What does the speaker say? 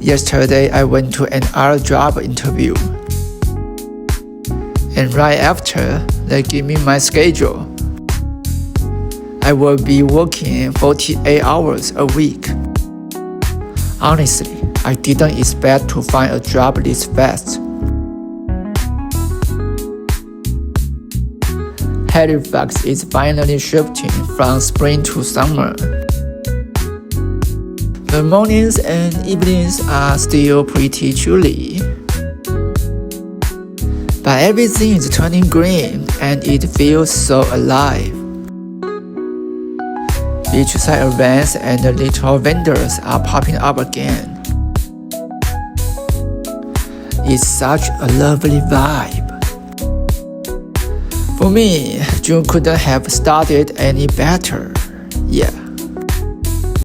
Yesterday, I went to another job interview. And right after, they give me my schedule. I will be working 48 hours a week. Honestly, I didn't expect to find a job this fast. Halifax is finally shifting from spring to summer. The mornings and evenings are still pretty chilly. But everything is turning green and it feels so alive. Beachside events and little vendors are popping up again. It's such a lovely vibe. For me, June couldn't have started any better. Yeah.